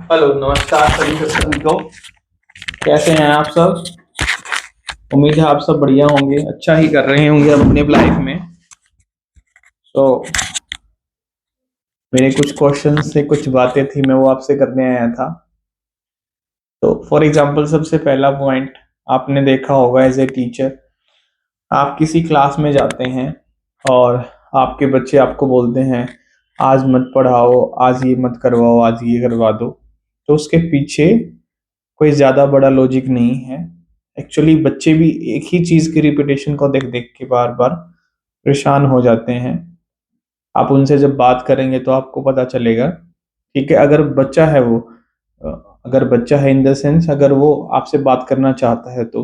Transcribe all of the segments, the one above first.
Hello, नमस्कार सभी को। कैसे हैं आप सब? उम्मीद है आप सब बढ़िया होंगे, अच्छा ही कर रहे होंगे अब अपने लाइफ में। तो मेरे कुछ क्वेश्चन से कुछ बातें थी, मैं वो आपसे करने आया था। तो फॉर एग्जांपल, सबसे पहला पॉइंट, आपने देखा होगा एज ए टीचर, आप किसी क्लास में जाते हैं और आपके बच्चे आपको बोलते हैं आज मत पढ़ाओ, आज ये मत करवाओ, आज ये करवा दो। तो उसके पीछे कोई ज़्यादा बड़ा लॉजिक नहीं है। एक्चुअली बच्चे भी एक ही चीज़ की रिपीटेशन को देख देख के बार बार परेशान हो जाते हैं। आप उनसे जब बात करेंगे तो आपको पता चलेगा। ठीक है, अगर बच्चा है वो, अगर बच्चा है इन द सेंस, अगर वो आपसे बात करना चाहता है तो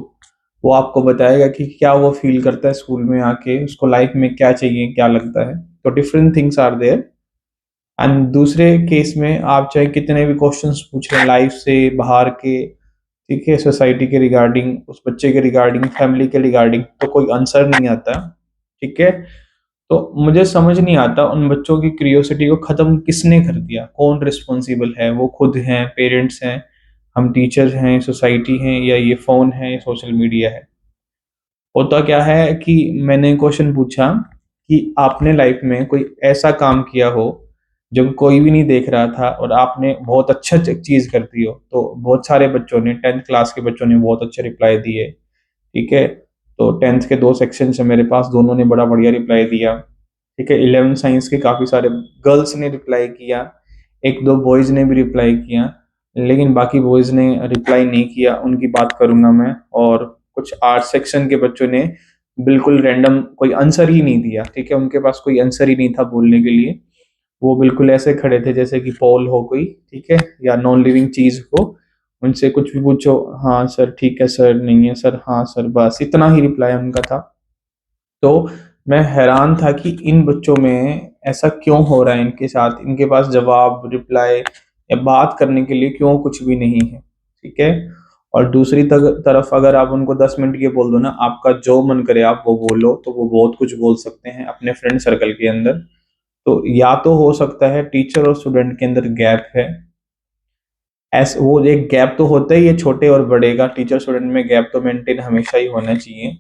वो आपको बताएगा कि क्या वो फील करता है स्कूल में आके, उसको लाइफ में क्या चाहिए, क्या लगता है। तो different things are there. And दूसरे केस में आप चाहे कितने भी क्वेश्चंस पूछ रहे हैं लाइफ से बाहर के, ठीक है, सोसाइटी के रिगार्डिंग, उस बच्चे के रिगार्डिंग, फैमिली के रिगार्डिंग, तो कोई आंसर नहीं आता। ठीक है। तो मुझे समझ नहीं आता उन बच्चों की क्यूरियोसिटी को खत्म किसने कर दिया, कौन रिस्पॉन्सिबल है? वो खुद हैं, पेरेंट्स हैं, हम टीचर्स हैं, सोसाइटी हैं, या ये फोन है, या सोशल मीडिया है? होता क्या है कि मैंने क्वेश्चन पूछा कि आपने लाइफ में कोई ऐसा काम किया हो जब कोई भी नहीं देख रहा था और आपने बहुत अच्छा चीज कर दी हो। तो बहुत सारे बच्चों ने, 10th क्लास के बच्चों ने बहुत अच्छे रिप्लाई दिए। ठीक है। तो 10th के दो सेक्शन है मेरे पास, दोनों ने बड़ा बढ़िया रिप्लाई दिया। ठीक है। 11 साइंस के काफी सारे गर्ल्स ने रिप्लाई किया, एक दो बॉयज ने भी रिप्लाई किया, लेकिन बाकी बॉयज ने रिप्लाई नहीं किया, उनकी बात करूंगा मैं। और कुछ आर्ट सेक्शन के बच्चों ने बिल्कुल रैंडम कोई आंसर ही नहीं दिया। ठीक है, उनके पास कोई आंसर ही नहीं था बोलने के लिए। वो बिल्कुल ऐसे खड़े थे जैसे कि पॉल हो कोई, ठीक है, या नॉन लिविंग चीज हो। उनसे कुछ भी पूछो, हाँ सर, ठीक है सर, नहीं है सर, हाँ सर, बस इतना ही रिप्लाई उनका था। तो मैं हैरान था कि इन बच्चों में ऐसा क्यों हो रहा है इनके साथ, इनके पास जवाब, रिप्लाई या बात करने के लिए क्यों कुछ भी नहीं है। ठीक है। और दूसरी तरफ अगर आप उनको 10 मिनट के बोल दो ना, आपका जो मन करे आप वो बोलो, तो वो बहुत कुछ बोल सकते हैं अपने फ्रेंड सर्कल के अंदर। तो या तो हो सकता है टीचर और स्टूडेंट के अंदर गैप है। ऐस वो एक गैप तो होता ही है, छोटे और बड़े का, टीचर स्टूडेंट में गैप तो मेंटेन हमेशा ही होना चाहिए।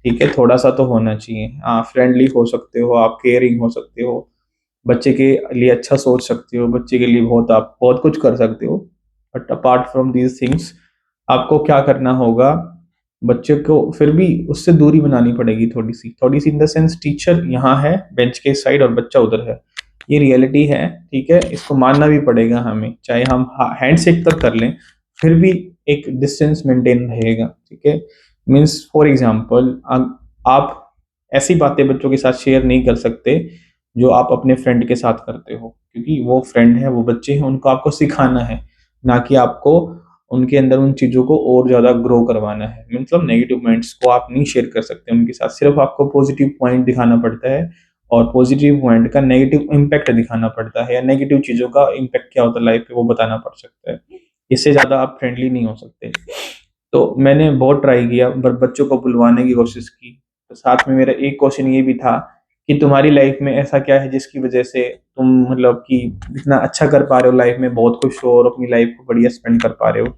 ठीक है, थोड़ा सा तो होना चाहिए। हाँ, फ्रेंडली हो सकते हो आप, केयरिंग हो सकते हो, बच्चे के लिए अच्छा सोच सकते हो, बच्चे के लिए बहुत, आप बहुत कुछ कर सकते हो। But apart from these things, आपको क्या करना होगा, बच्चे को फिर भी उससे दूरी बनानी पड़ेगी, थोड़ी सी इन द सेंस, टीचर यहाँ है बेंच के साइड और बच्चा उधर है। ये रियलिटी है। ठीक है, इसको मानना भी पड़ेगा हमें, चाहे हम हैंड शेक तक कर लें, फिर भी एक डिस्टेंस मेंटेन रहेगा। ठीक है। मीन्स फॉर एग्जाम्पल, आप ऐसी बातें बच्चों के साथ शेयर नहीं कर सकते जो आप अपने फ्रेंड के साथ करते हो, क्योंकि वो फ्रेंड है, वो बच्चे हैं, उनको आपको सिखाना है, ना कि आपको उनके अंदर उन चीज़ों को और ज़्यादा ग्रो करवाना है। मतलब नेगेटिव पॉइंट्स को आप नहीं शेयर कर सकते उनके साथ, सिर्फ आपको पॉजिटिव पॉइंट दिखाना पड़ता है, और पॉजिटिव पॉइंट का नेगेटिव इम्पैक्ट दिखाना पड़ता है, या नेगेटिव चीज़ों का इम्पैक्ट क्या होता है लाइफ पे वो बताना पड़ सकता है। इससे ज़्यादा आप फ्रेंडली नहीं हो सकते। तो मैंने बहुत ट्राई किया, बच्चों को बुलवाने की कोशिश की। तो साथ में मेरा एक क्वेश्चन ये भी था कि तुम्हारी लाइफ में ऐसा क्या है जिसकी वजह से तुम मतलब कि इतना अच्छा कर पा रहे हो, लाइफ में बहुत खुश हो और अपनी लाइफ को बढ़िया स्पेंड कर पा रहे हो।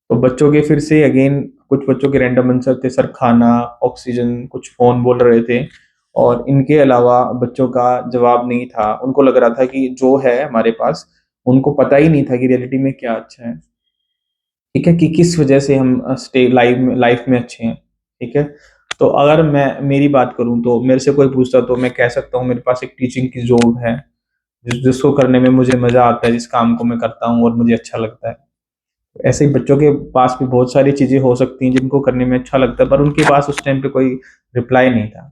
तो बच्चों के फिर से अगेन कुछ बच्चों के रैंडम आंसर थे, सर खाना, ऑक्सीजन, कुछ फोन बोल रहे थे। और इनके अलावा बच्चों का जवाब नहीं था, उनको लग रहा था कि जो है हमारे पास, उनको पता ही नहीं था कि रियलिटी में क्या अच्छा है। ठीक है, कि किस वजह से हम स्टे लाइफ में अच्छे हैं। ठीक है। तो अगर मैं मेरी बात करूं तो मेरे से कोई पूछता तो मैं कह सकता हूँ मेरे पास एक टीचिंग की जॉब है, जिसको करने में मुझे मजा आता है, जिस काम को मैं करता हूँ और मुझे अच्छा लगता है। ऐसे ही बच्चों के पास भी बहुत सारी चीजें हो सकती हैं जिनको करने में अच्छा लगता है, पर उनके पास उस टाइम पे कोई रिप्लाई नहीं था।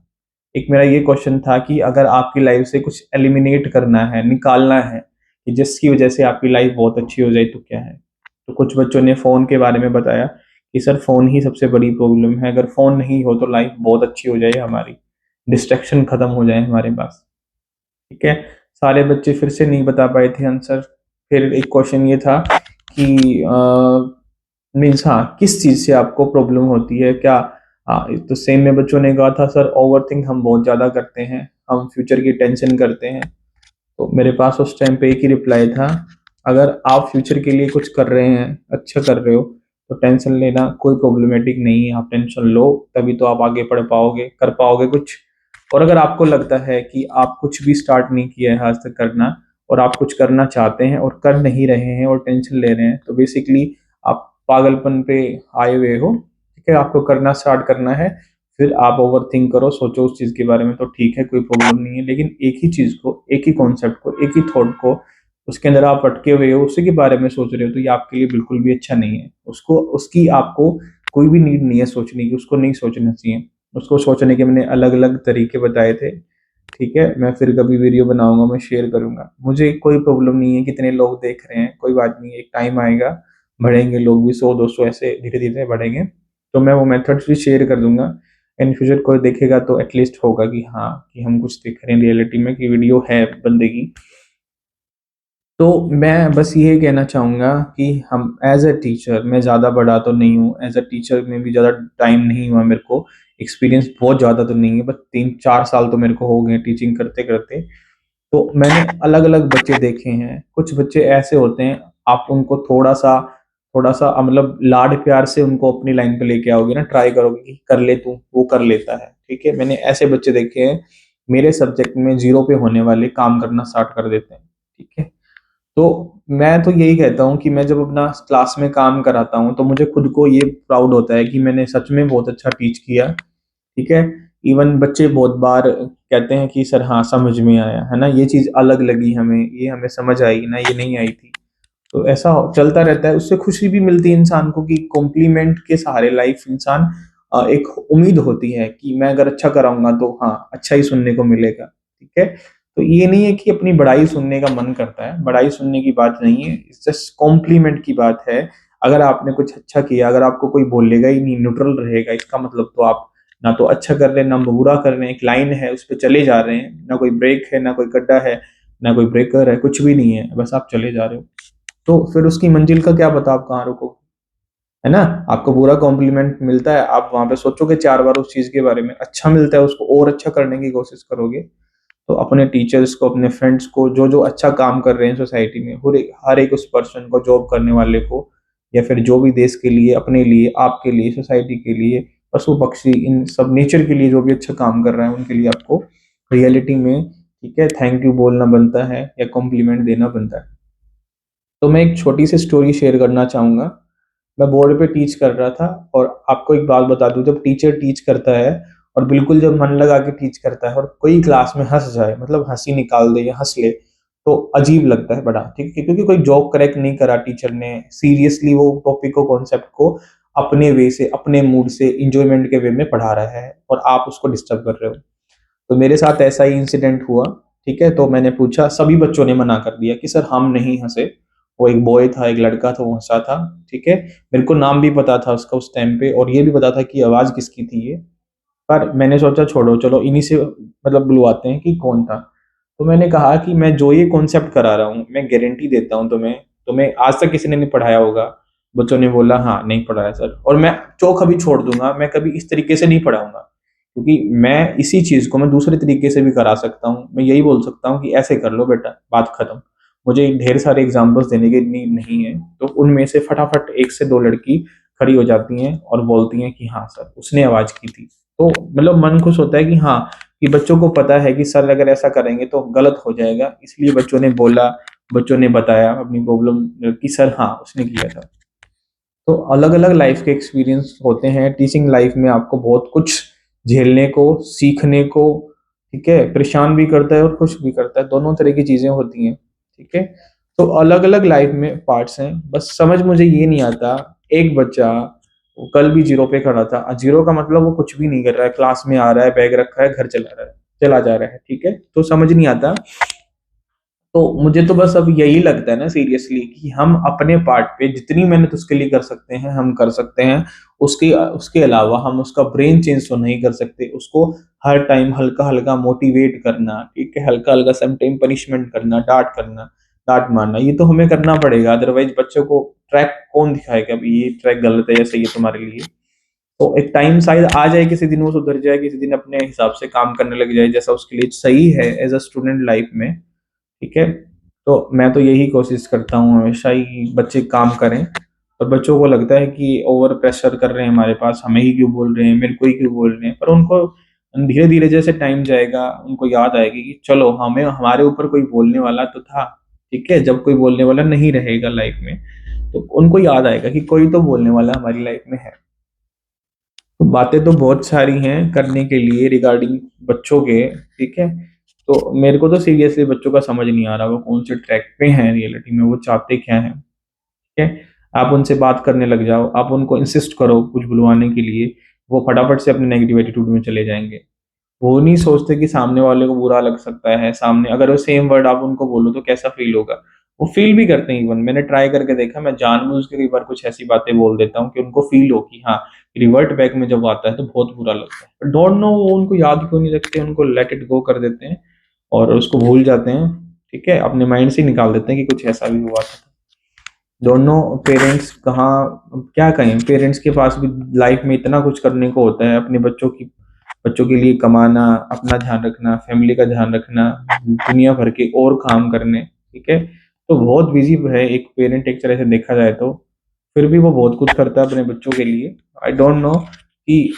एक मेरा ये क्वेश्चन था कि अगर आपकी लाइफ से कुछ एलिमिनेट करना है, निकालना है, कि जिसकी वजह से आपकी लाइफ बहुत अच्छी हो जाए, तो क्या है? तो कुछ बच्चों ने फोन के बारे में बताया कि सर फोन ही सबसे बड़ी प्रॉब्लम है, अगर फोन नहीं हो तो लाइफ बहुत अच्छी हो जाए हमारी, डिस्ट्रैक्शन खत्म हो जाए हमारे पास। ठीक है। सारे बच्चे फिर से नहीं बता पाए थे आंसर। फिर एक क्वेश्चन ये था कि मीन्स, हाँ, किस चीज से आपको प्रॉब्लम होती है क्या? तो सेम में बच्चों ने कहा था सर ओवर थिंक हम बहुत ज्यादा करते हैं, हम फ्यूचर की टेंशन करते हैं। तो मेरे पास उस टाइम पे एक ही रिप्लाई था अगर आप फ्यूचर के लिए कुछ कर रहे हैं, अच्छा कर रहे हो, तो टेंशन लेना कोई प्रॉब्लमेटिक नहीं है। आप टेंशन लो, तभी तो आप आगे पढ़ पाओगे, कर पाओगे कुछ। और अगर आपको लगता है कि आप कुछ भी स्टार्ट नहीं किया है आज तक करना, और आप कुछ करना चाहते हैं और कर नहीं रहे हैं और टेंशन ले रहे हैं, तो बेसिकली आप पागलपन पे आए हुए हो। ठीक है, आपको करना स्टार्ट करना है, फिर आप ओवर थिंक करो, सोचो उस चीज़ के बारे में, तो ठीक है, कोई प्रॉब्लम नहीं है। लेकिन एक ही चीज़ को, एक ही कॉन्सेप्ट को, एक ही थॉट को, उसके अंदर आप अटके हुए हो, उसी के बारे में सोच रहे हो, तो ये आपके लिए बिल्कुल भी अच्छा नहीं है। उसको, उसकी आपको कोई भी नीड नहीं है सोचने की, उसको नहीं सोचना चाहिए। उसको सोचने के मैंने अलग अलग तरीके बताए थे। ठीक है, मैं फिर कभी वीडियो बनाऊंगा, मैं शेयर करूंगा। मुझे कोई प्रॉब्लम नहीं है कितने लोग देख रहे हैं, कोई बात नहीं है, एक टाइम आएगा, बढ़ेंगे लोग भी, 100 200 ऐसे धीरे धीरे बढ़ेंगे। तो मैं वो मेथड्स भी शेयर कर दूंगा। इन फ्यूचर कोई देखेगा तो एटलीस्ट होगा कि हाँ, कि हम कुछ दिख रहे हैं रियलिटी में, कि वीडियो है बंदे की। तो मैं बस ये कहना चाहूँगा कि हम एज अ टीचर, मैं ज़्यादा बड़ा तो नहीं हूँ, एज अ टीचर में भी ज़्यादा टाइम नहीं हुआ मेरे को, एक्सपीरियंस बहुत ज़्यादा तो नहीं है, बस 3 4 साल तो मेरे को हो गए टीचिंग करते करते। तो मैंने अलग अलग बच्चे देखे हैं। कुछ बच्चे ऐसे होते हैं, आप उनको थोड़ा सा मतलब लाड प्यार से उनको अपनी लाइन पे लेके आओगे ना, ट्राई करोगे कि कर ले तू, वो कर लेता है। ठीक है, मैंने ऐसे बच्चे देखे हैं, मेरे सब्जेक्ट में जीरो पे होने वाले काम करना स्टार्ट कर देते हैं। ठीक है, तो मैं तो यही कहता हूँ कि मैं जब अपना क्लास में काम कराता हूँ, तो मुझे खुद को ये प्राउड होता है कि मैंने सच में बहुत अच्छा टीच किया। ठीक है, इवन बच्चे बहुत बार कहते हैं कि सर हाँ समझ में आया, है ना, ये चीज़ अलग लगी हमें, ये हमें समझ आई ना, ये नहीं आई थी। तो ऐसा चलता रहता है, उससे खुशी भी मिलती है इंसान को कि कॉम्प्लीमेंट के सहारे लाइफ इंसान, एक उम्मीद होती है कि मैं अगर अच्छा कराऊंगा तो हाँ अच्छा ही सुनने को मिलेगा। ठीक है, तो ये नहीं है कि अपनी बड़ाई सुनने का मन करता है, बड़ाई सुनने की बात नहीं है, इट्स जस्ट कॉम्प्लीमेंट की बात है। अगर आपने कुछ अच्छा किया, अगर आपको कोई बोलेगा ही नहीं, न्यूट्रल रहेगा, इसका मतलब तो आप ना तो अच्छा कर रहे हैं ना बुरा कर रहे हैं, एक लाइन है उस पर चले जा रहे हैं, ना कोई ब्रेक है ना कोई गड्ढा है, ना कोई ब्रेकर है, कुछ भी नहीं है, बस आप चले जा रहे हो। तो फिर उसकी मंजिल का क्या पता आप कहाँ रुको, है ना। आपको पूरा कॉम्प्लीमेंट मिलता है, आप वहां पे सोचोगे 4 बार उस चीज के बारे में, अच्छा मिलता है, उसको और अच्छा करने की कोशिश करोगे। तो अपने टीचर्स को, अपने फ्रेंड्स को, जो जो अच्छा काम कर रहे हैं सोसाइटी में, हर एक उस पर्सन को, जॉब करने वाले को, या फिर जो भी देश के लिए, अपने लिए, आपके लिए, सोसाइटी के लिए, पशु पक्षी, इन सब नेचर के लिए जो भी अच्छा काम कर रहा है, उनके लिए आपको रियलिटी में, ठीक है, थैंक यू बोलना बनता है या कॉम्प्लीमेंट देना बनता है। तो मैं एक छोटी सी स्टोरी शेयर करना चाहूंगा। मैं बोर्ड पे टीच कर रहा था, और आपको एक बात बता दूं, जब टीचर टीच करता है और बिल्कुल जब मन लगा के टीच करता है, और कोई क्लास में हंस जाए, मतलब हंसी निकाल दे या हंस ले, तो अजीब लगता है बड़ा। ठीक है, क्योंकि कोई जॉब करेक्ट नहीं करा टीचर ने, सीरियसली वो टॉपिक को, कॉन्सेप्ट को अपने वे से, अपने मूड से, इंजॉयमेंट के वे में पढ़ा रहा है, और आप उसको डिस्टर्ब कर रहे हो। तो मेरे साथ ऐसा ही इंसिडेंट हुआ। ठीक है, तो मैंने पूछा, सभी बच्चों ने मना कर दिया कि सर हम नहीं हंसे। वो एक बॉय था, एक लड़का था, वो हंसा था। ठीक है, मेरे को नाम भी पता था उसका उस टाइम पे, और ये भी पता था कि आवाज किसकी थी ये। पर मैंने सोचा छोड़ो, चलो इन्हीं से मतलब बुलवाते हैं कि कौन था। तो मैंने कहा कि मैं जो ये कॉन्सेप्ट करा रहा हूँ, मैं गारंटी देता हूँ तुम्हें आज तक किसी ने नहीं पढ़ाया होगा। बच्चों ने बोला हाँ नहीं पढ़ाया सर, और मैं चौक अभी छोड़ दूंगा, मैं कभी इस तरीके से नहीं पढ़ाऊंगा, क्योंकि मैं इसी चीज को मैं दूसरे तरीके से भी करा सकता हूँ। मैं यही बोल सकता हूँ कि ऐसे कर लो बेटा, बात खत्म। मुझे ढेर सारे एग्जाम्पल्स देने की नीड नहीं है, तो उनमें से फटाफट 1 से 2 लड़की खड़ी हो जाती हैं और बोलती हैं कि हाँ सर उसने आवाज की थी। तो मतलब मन खुश होता है कि हाँ, कि बच्चों को पता है कि सर अगर ऐसा करेंगे तो गलत हो जाएगा, इसलिए बच्चों ने बोला, बच्चों ने बताया अपनी प्रॉब्लम कि सर हाँ उसने किया था। तो अलग अलग लाइफ के एक्सपीरियंस होते हैं, टीचिंग लाइफ में आपको बहुत कुछ झेलने को, सीखने को, ठीक है, परेशान भी करता है और खुश भी करता है, दोनों तरह की चीजें होती हैं। ठीक है, तो अलग अलग लाइफ में पार्ट्स हैं, बस समझ मुझे ये नहीं आता, एक बच्चा वो कल भी जीरो पे खड़ा था, जीरो का मतलब वो कुछ भी नहीं कर रहा है, क्लास में आ रहा है, बैग रखा है, घर चला रहा है, चला जा रहा है। ठीक है, तो समझ नहीं आता। तो मुझे तो बस अब यही लगता है ना सीरियसली, कि हम अपने पार्ट पे जितनी मेहनत उसके लिए कर सकते हैं हम कर सकते हैं। उसके उसके अलावा हम उसका ब्रेन चेंज तो नहीं कर सकते, उसको हर टाइम हल्का हल्का मोटिवेट करना, ठीक है, हल्का हल्का सम टाइम पनिशमेंट करना, डांट मारना, ये तो हमें करना पड़ेगा, अदरवाइज बच्चों को ट्रैक कौन दिखाएगा अभी ये ट्रैक गलत है या सही है तुम्हारे लिए। तो एक टाइम शायद आ जाए, किसी दिन वो सुधर जाए, किसी दिन अपने हिसाब से काम करने लग जाए जैसा उसके लिए सही है एज अ स्टूडेंट लाइफ में। ठीक है, तो मैं तो यही कोशिश करता हूँ हमेशा ही कि बच्चे काम करें, और बच्चों को लगता है कि ओवर प्रेशर कर रहे हैं हमारे पास, हमें ही क्यों बोल रहे हैं, मेरे को ही क्यों बोल रहे हैं, पर उनको धीरे धीरे जैसे टाइम जाएगा उनको याद आएगी कि चलो हमें हमारे ऊपर कोई बोलने वाला तो था। ठीक है, जब कोई बोलने वाला नहीं रहेगा लाइफ में, तो उनको याद आएगा कि कोई तो बोलने वाला हमारी लाइफ में है। तो बातें तो बहुत सारी हैं करने के लिए रिगार्डिंग बच्चों के। ठीक है, तो मेरे को तो सीरियसली बच्चों का समझ नहीं आ रहा वो कौन से ट्रैक पे हैं रियलिटी में, वो चाहते क्या हैं। ठीक है, आप उनसे बात करने लग जाओ, आप उनको इंसिस्ट करो कुछ बुलवाने के लिए, वो फटाफट से अपने नेगेटिव एटीट्यूड में चले जाएंगे। वो नहीं सोचते कि सामने वाले को बुरा लग सकता है, सामने अगर वो सेम वर्ड आप उनको बोलो तो कैसा फील होगा। वो फील भी करते हैं, इवन मैंने ट्राई करके देखा, मैं जानबूझ के कई बार कुछ ऐसी बातें बोल देता हूँ कि उनको फील हो कि हाँ, रिवर्ट बैक में जब आता है तो बहुत बुरा लगता है। डोंट नो वो उनको याद क्यों नहीं रखते, उनको लेट इट गो कर देते हैं और उसको भूल जाते हैं। ठीक है, अपने माइंड से ही निकाल देते हैं कि कुछ ऐसा भी हुआ था। दोनों पेरेंट्स कहाँ क्या कहें, पेरेंट्स के पास भी लाइफ में इतना कुछ करने को होता है, अपने बच्चों के लिए कमाना, अपना ध्यान रखना, फैमिली का ध्यान रखना, दुनिया भर के और काम करने। ठीक है, तो बहुत बिजी है एक पेरेंट एक तरह से देखा जाए तो, फिर भी वो बहुत कुछ करता है अपने बच्चों के लिए। आई डोंट नो कि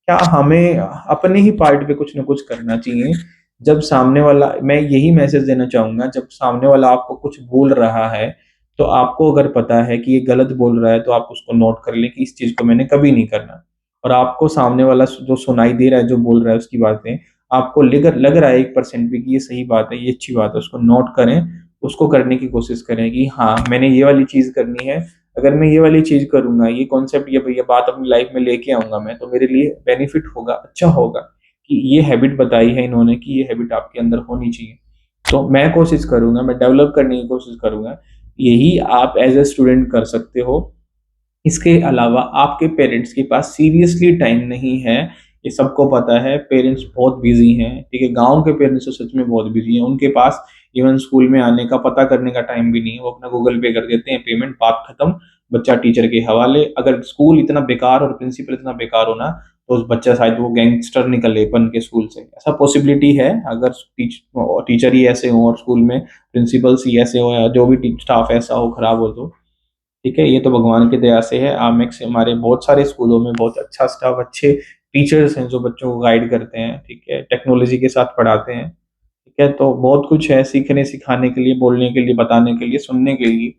क्या हमें अपने ही पार्ट पे कुछ ना कुछ करना चाहिए। जब सामने वाला, मैं यही मैसेज देना चाहूंगा, जब सामने वाला आपको कुछ बोल रहा है तो आपको अगर पता है कि ये गलत बोल रहा है तो आप उसको नोट कर लें कि इस चीज को मैंने कभी नहीं करना। और आपको सामने वाला जो सुनाई दे रहा है, जो बोल रहा है उसकी बातें, आपको लग रहा है 1% भी कि ये सही बात है, ये अच्छी बात है, उसको नोट करें, उसको करने की कोशिश करें कि हाँ मैंने ये वाली चीज करनी है। अगर मैं ये वाली चीज करूंगा, ये कॉन्सेप्ट, ये बात अपनी लाइफ में लेके आऊंगा मैं, तो मेरे लिए बेनिफिट होगा, अच्छा होगा कि ये हैबिट बताई है इन्होंने कि ये हैबिट आपके अंदर होनी चाहिए। तो मैं कोशिश करूंगा, मैं डेवलप करने की कोशिश करूंगा। यही आप एज ए स्टूडेंट कर सकते हो। इसके अलावा आपके पेरेंट्स के पास सीरियसली टाइम नहीं है, ये सबको पता है, पेरेंट्स बहुत बिजी हैं। ठीक है, गांव के पेरेंट्स तो सच में बहुत बिजी हैं, उनके पास इवन स्कूल में आने का, पता करने का टाइम भी नहीं है, वो अपना गूगल पे कर देते हैं पेमेंट, बात खत्म, बच्चा टीचर के हवाले। अगर स्कूल इतना बेकार और प्रिंसिपल इतना बेकार हो ना, तो उस बच्चा शायद वो गैंगस्टर निकले बन के स्कूल से, ऐसा पॉसिबिलिटी है। अगर टीचर ही ऐसे हो और स्कूल में प्रिंसिपल्स ही ऐसे हो या जो भी स्टाफ ऐसा हो, खराब हो तो ठीक है, ये तो भगवान की दया से है। आमेक्स हमारे बहुत सारे स्कूलों में बहुत अच्छा स्टाफ, अच्छे टीचर्स हैं जो बच्चों को गाइड करते हैं। ठीक है, टेक्नोलॉजी के साथ पढ़ाते हैं। ठीक है, तो बहुत कुछ है सीखने सिखाने के लिए, बोलने के लिए, बताने के लिए, सुनने के लिए।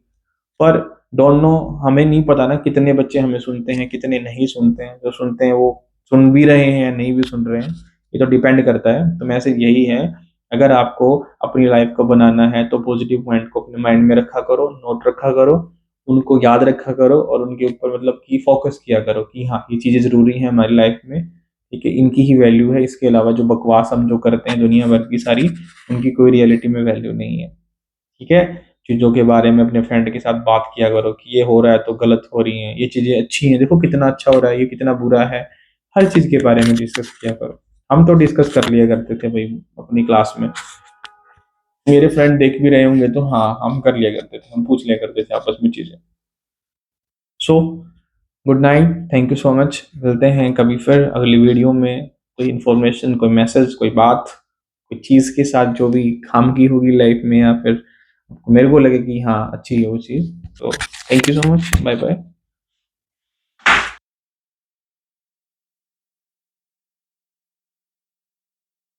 पर डोंट नो, हमें नहीं पता ना कितने बच्चे हमें सुनते हैं, कितने नहीं सुनते हैं। जो सुनते हैं वो सुन भी रहे हैं या नहीं भी सुन रहे हैं, ये तो डिपेंड करता है। तो मैसेज यही है, अगर आपको अपनी लाइफ को बनाना है तो पॉजिटिव पॉइंट को अपने माइंड में रखा करो, नोट रखा करो, उनको याद रखा करो और उनके ऊपर मतलब कि फोकस किया करो कि हाँ ये चीज़ें ज़रूरी हैं हमारी लाइफ में। ठीक है, इनकी ही वैल्यू है, इसके अलावा जो बकवास हम जो करते हैं दुनिया भर की सारी, उनकी कोई रियलिटी में वैल्यू नहीं है। ठीक है, चीज़ों के बारे में अपने फ्रेंड के साथ बात किया करो कि ये हो रहा है तो गलत हो रही हैं, ये चीज़ें अच्छी हैं, देखो कितना अच्छा हो रहा है, ये कितना बुरा है। हर चीज़ के बारे में डिस्कस किया करो। हम तो डिस्कस कर लिया करते थे भाई अपनी क्लास में, मेरे फ्रेंड देख भी रहे होंगे तो हाँ हम कर लिया करते थे, हम पूछ लिया करते थे आपस में चीज़ें। So good night, thank you so much, मिलते हैं कभी फिर अगली वीडियो में, कोई इन्फॉर्मेशन, कोई मैसेज, कोई बात, कोई चीज़ के साथ जो भी काम की होगी लाइफ में, या फिर मेरे को लगे कि हाँ अच्छी है वो चीज़। तो thank you so much, bye bye.